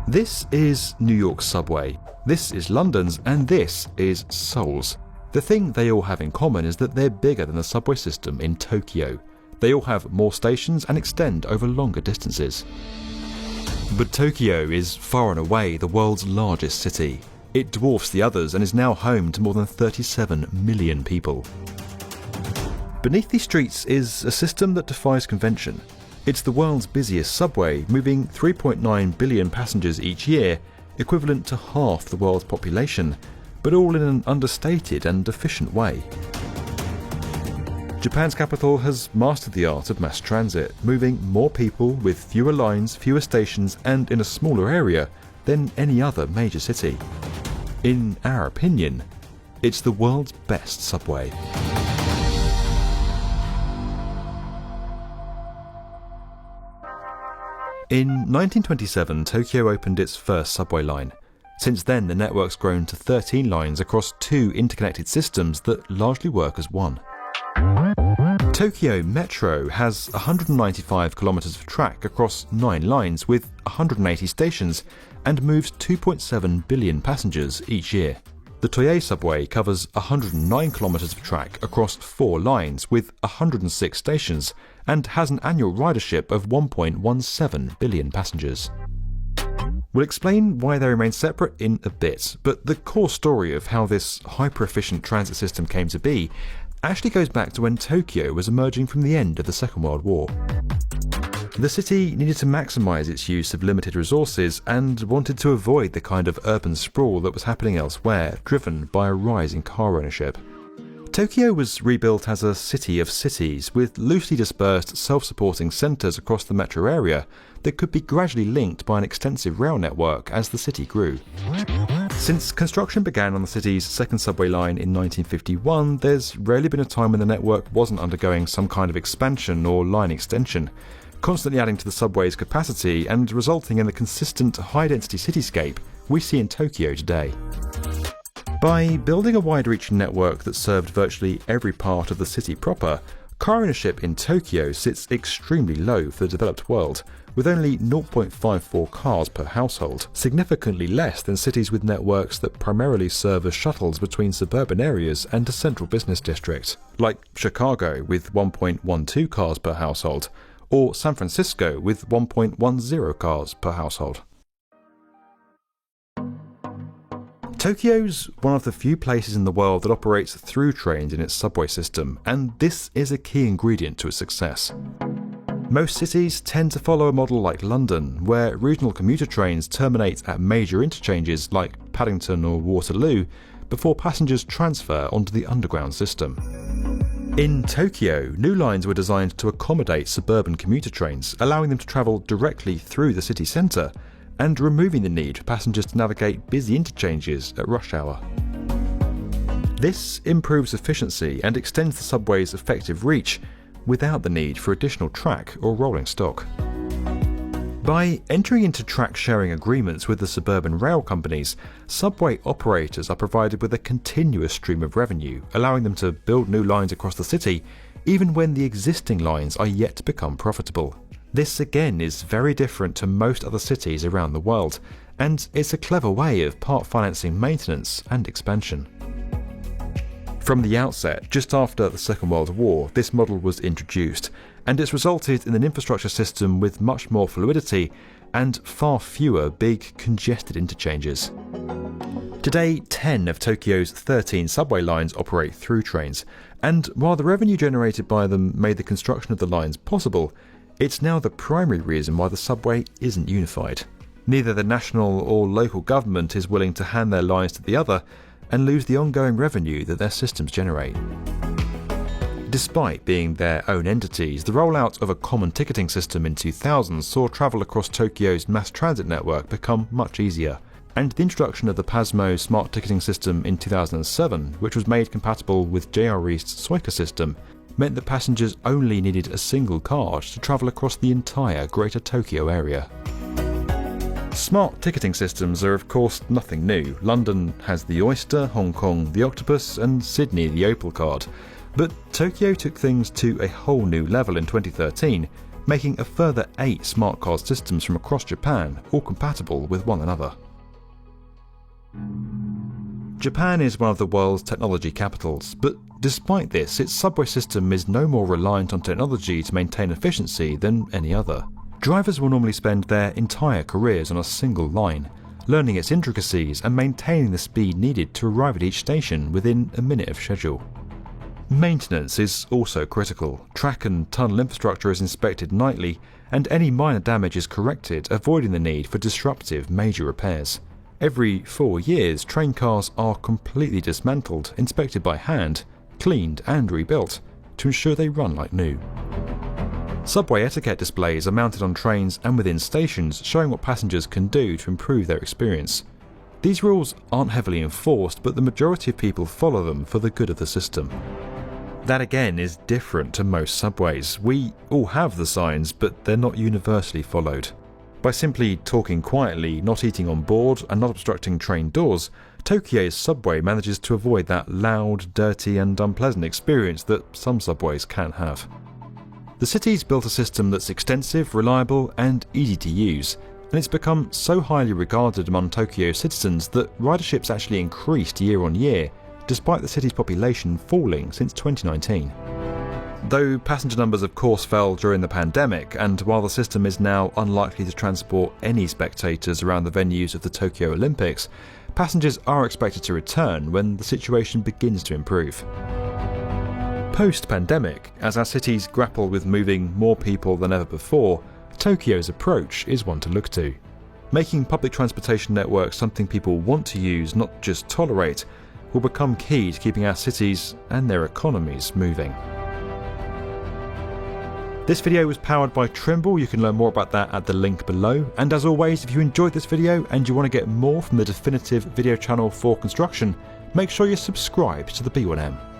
This is New York's subway, this is London's, and this is Seoul's. The thing they all have in common is that they're bigger than the subway system in Tokyo. They all have more stations and extend over longer distances. But Tokyo is far and away the world's largest city. It dwarfs the others and is now home to more than 37 million people. Beneath these streets is a system that defies convention. It's the world's busiest subway, moving 3.9 billion passengers each year, equivalent to half the world's population, but all in an understated and efficient way. Japan's capital has mastered the art of mass transit, moving more people with fewer lines, fewer stations, and in a smaller area than any other major city. In our opinion, it's the world's best subway. In 1927, Tokyo opened its first subway line. Since then, the network's grown to 13 lines across 2 interconnected systems that largely work as one. Tokyo Metro has 195 kilometers of track across 9 lines with 180 stations and moves 2.7 billion passengers each year. The Toei subway covers 109 kilometers of track across 4 lines with 106 stations and has an annual ridership of 1.17 billion passengers. We'll explain why they remain separate in a bit, but the core story of how this hyper-efficient transit system came to be actually goes back to when Tokyo was emerging from the end of the Second World War. The city needed to maximise its use of limited resources and wanted to avoid the kind of urban sprawl that was happening elsewhere, driven by a rise in car ownership. Tokyo was rebuilt as a city of cities, with loosely dispersed self-supporting centres across the metro area that could be gradually linked by an extensive rail network as the city grew. Since construction began on the city's second subway line in 1951, there's rarely been a time when the network wasn't undergoing some kind of expansion or line extension, constantly adding to the subway's capacity and resulting in the consistent high-density cityscape we see in Tokyo today. By building a wide-reaching network that served virtually every part of the city proper, car ownership in Tokyo sits extremely low for the developed world, with only 0.54 cars per household, significantly less than cities with networks that primarily serve as shuttles between suburban areas and a central business district, like Chicago with 1.12 cars per household, or San Francisco with 1.10 cars per household. Tokyo's one of the few places in the world that operates through trains in its subway system, and this is a key ingredient to its success. Most cities tend to follow a model like London, where regional commuter trains terminate at major interchanges like Paddington or Waterloo before passengers transfer onto the underground system. In Tokyo, new lines were designed to accommodate suburban commuter trains, allowing them to travel directly through the city centre and removing the need for passengers to navigate busy interchanges at rush hour. This improves efficiency and extends the subway's effective reach without the need for additional track or rolling stock. By entering into track-sharing agreements with the suburban rail companies, subway operators are provided with a continuous stream of revenue, allowing them to build new lines across the city, even when the existing lines are yet to become profitable. This again is very different to most other cities around the world, and it's a clever way of part financing maintenance and expansion. From the outset, just after the Second World War, this model was introduced, and it's resulted in an infrastructure system with much more fluidity and far fewer big, congested interchanges. Today, 10 of Tokyo's 13 subway lines operate through trains, and while the revenue generated by them made the construction of the lines possible, it's now the primary reason why the subway isn't unified. Neither the national or local government is willing to hand their lines to the other and lose the ongoing revenue that their systems generate. Despite being their own entities, the rollout of a common ticketing system in 2000 saw travel across Tokyo's mass transit network become much easier, and the introduction of the Pasmo smart ticketing system in 2007, which was made compatible with JR East's Suica system, meant that passengers only needed a single card to travel across the entire Greater Tokyo area. Smart ticketing systems are of course nothing new. London has the Oyster, Hong Kong the Octopus, and Sydney the Opal card. But Tokyo took things to a whole new level in 2013 making a further 8 smart card systems from across Japan, all compatible with one another. Japan is one of the world's technology capitals, but despite this, its subway system is no more reliant on technology to maintain efficiency than any other. Drivers will normally spend their entire careers on a single line, learning its intricacies and maintaining the speed needed to arrive at each station within a minute of schedule. Maintenance is also critical. Track and tunnel infrastructure is inspected nightly, and any minor damage is corrected, avoiding the need for disruptive major repairs. Every 4 years, train cars are completely dismantled, inspected by hand, cleaned and rebuilt to ensure they run like new. Subway etiquette displays are mounted on trains and within stations, showing what passengers can do to improve their experience. These rules aren't heavily enforced, but the majority of people follow them for the good of the system. That again is different to most subways. We all have the signs, but they're not universally followed. By simply talking quietly, not eating on board, and not obstructing train doors, Tokyo's subway manages to avoid that loud, dirty and unpleasant experience that some subways can have. The city's built a system that's extensive, reliable and easy to use, and it's become so highly regarded among Tokyo citizens that ridership's actually increased year on year, despite the city's population falling since 2019. Though passenger numbers of course fell during the pandemic, and while the system is now unlikely to transport any spectators around the venues of the Tokyo Olympics, passengers are expected to return when the situation begins to improve. Post-pandemic, as our cities grapple with moving more people than ever before, Tokyo's approach is one to look to. Making public transportation networks something people want to use, not just tolerate, will become key to keeping our cities and their economies moving. This video was powered by Trimble. You can learn more about that at the link below. And as always, if you enjoyed this video and you want to get more from the definitive video channel for construction, make sure you're subscribed to the B1M.